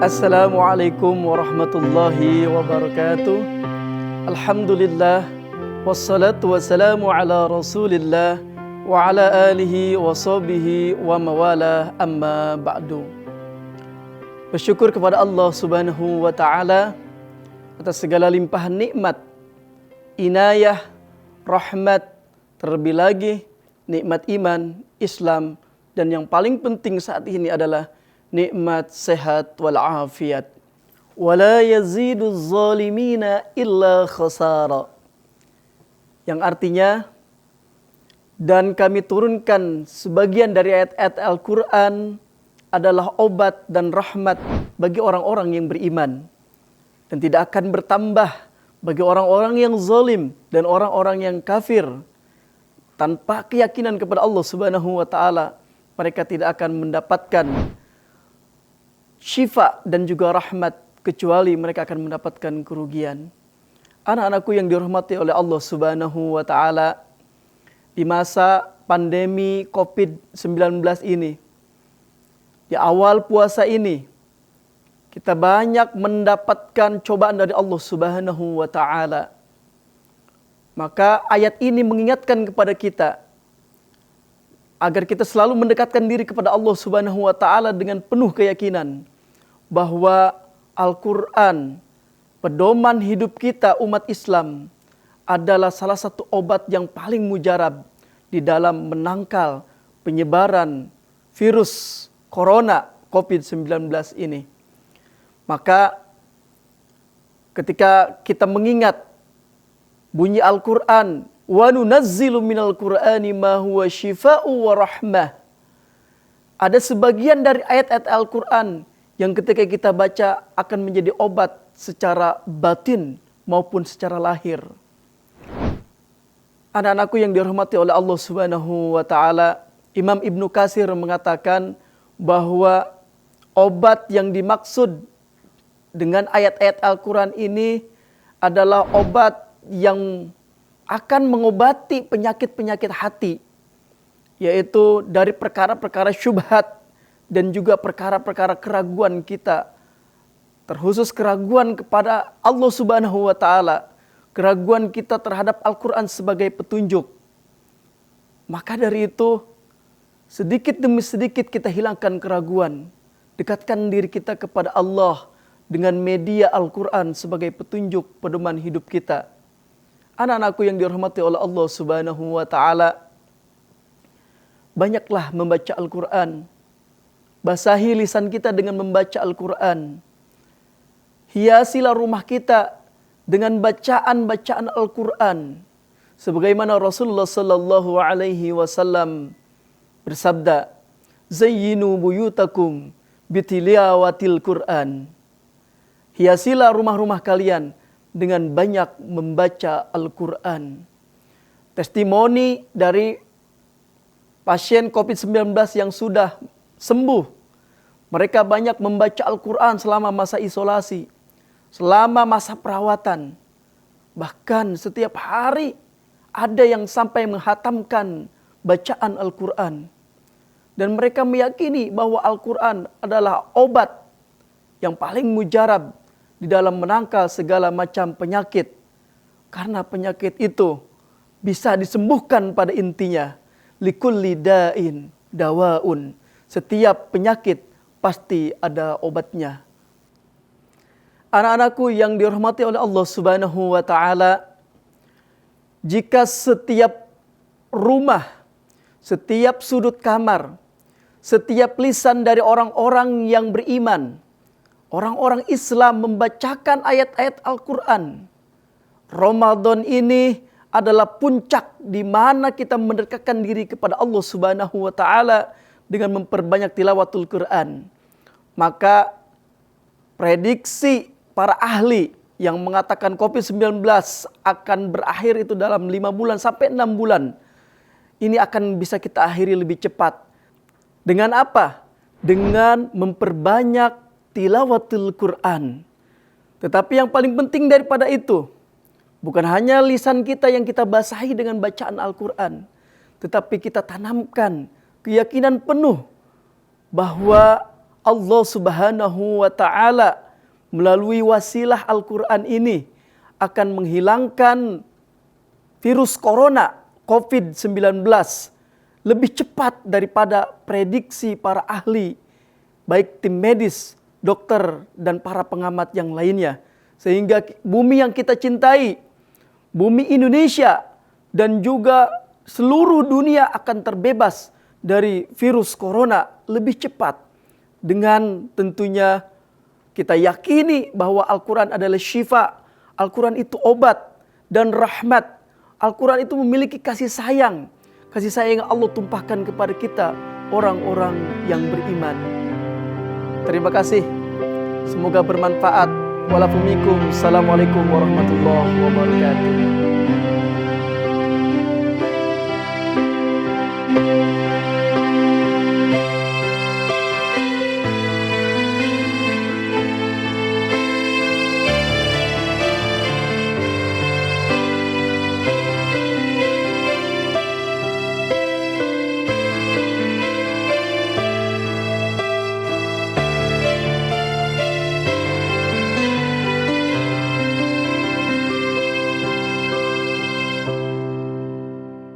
Assalamualaikum warahmatullahi wabarakatuh. Alhamdulillah, wassalatu wassalamu ala rasulillah wa ala alihi wa sahbihi wa mawalah, amma ba'du. Bersyukur kepada Allah subhanahu wa ta'ala atas segala limpahan nikmat, inayah, rahmat, terlebih lagi nikmat iman, Islam, dan yang paling penting saat ini adalah nikmat sehat wal afiat. Wala yazidu zalimina illa khasara. Yang artinya, dan kami turunkan sebagian dari ayat-ayat Al-Quran adalah obat dan rahmat bagi orang-orang yang beriman, dan tidak akan bertambah bagi orang-orang yang zalim dan orang-orang yang kafir. Tanpa keyakinan kepada Allah subhanahu wa ta'ala, mereka tidak akan mendapatkan syifa dan juga rahmat, kecuali mereka akan mendapatkan kerugian. Anak-anakku yang dirahmati oleh Allah subhanahu wa ta'ala, di masa pandemi COVID-19 ini, di awal puasa ini, kita banyak mendapatkan cobaan dari Allah subhanahu wa ta'ala. Maka ayat ini mengingatkan kepada kita agar kita selalu mendekatkan diri kepada Allah subhanahu wa ta'ala dengan penuh keyakinan bahwa Al-Quran, pedoman hidup kita umat Islam, adalah salah satu obat yang paling mujarab di dalam menangkal penyebaran virus corona COVID-19 ini. Maka ketika kita mengingat bunyi Al-Quran, wa nunazzilu minal Qur'ani ma huwa syifa'u wa rahmah. Ada sebagian dari ayat-ayat Al-Quran yang ketika kita baca akan menjadi obat secara batin maupun secara lahir. Anak-anakku yang dirahmati oleh Allah subhanahu wa ta'ala, Imam Ibnu Katsir mengatakan bahwa obat yang dimaksud dengan ayat-ayat Al-Quran ini adalah obat yang akan mengobati penyakit-penyakit hati, yaitu dari perkara-perkara syubhat dan juga perkara-perkara keraguan kita, terkhusus keraguan kepada Allah subhanahu wa ta'ala, keraguan kita terhadap Al-Quran sebagai petunjuk. Maka dari itu, sedikit demi sedikit kita hilangkan keraguan, dekatkan diri kita kepada Allah dengan media Al-Quran sebagai petunjuk pedoman hidup kita. Anak-anakku yang dirahmati oleh Allah subhanahu wa ta'ala, banyaklah membaca Al-Quran. Basahi lisan kita dengan membaca Al-Quran. Hiasilah rumah kita dengan bacaan-bacaan Al-Quran. Sebagaimana Rasulullah sallallahu alaihi wasallam bersabda, "Zayyinu buyutakum bitiliyawatil Qur'an." Hiasilah rumah-rumah kalian dengan banyak membaca Al-Quran. Testimoni dari pasien COVID-19 yang sudah sembuh, mereka banyak membaca Al-Quran selama masa isolasi, selama masa perawatan. Bahkan setiap hari ada yang sampai menghatamkan bacaan Al-Quran. Dan mereka meyakini bahwa Al-Quran adalah obat yang paling mujarab di dalam menangkal segala macam penyakit. Karena penyakit itu bisa disembuhkan pada intinya. Likulli da'in dawaun. Setiap penyakit pasti ada obatnya. Anak-anakku yang dirahmati oleh Allah subhanahu wa ta'ala, jika setiap rumah, setiap sudut kamar, setiap lisan dari orang-orang yang beriman, orang-orang Islam membacakan ayat-ayat Al-Quran, Ramadan ini adalah puncak di mana kita mendekatkan diri kepada Allah subhanahu wa ta'ala dengan memperbanyak tilawatul Quran. Maka prediksi para ahli yang mengatakan COVID-19 akan berakhir itu dalam 5 bulan sampai 6 bulan. Ini akan bisa kita akhiri lebih cepat. Dengan apa? Dengan memperbanyak tilawatul Quran. Tetapi yang paling penting daripada itu, bukan hanya lisan kita yang kita basahi dengan bacaan Al-Quran, tetapi kita tanamkan keyakinan penuh bahwa Allah Subhanahu wa Ta'ala melalui wasilah Al-Quran ini akan menghilangkan virus corona COVID-19 lebih cepat daripada prediksi para ahli, baik tim medis, dokter, dan para pengamat yang lainnya. Sehingga bumi yang kita cintai, bumi Indonesia, dan juga seluruh dunia akan terbebas dari virus corona lebih cepat. Dengan tentunya kita yakini bahwa Al-Quran adalah syifa, Al-Quran itu obat dan rahmat. Al-Quran itu memiliki kasih sayang yang Allah tumpahkan kepada kita, orang-orang yang beriman. Terima kasih. Semoga bermanfaat. Walafumikum. Assalamualaikum warahmatullahi wabarakatuh.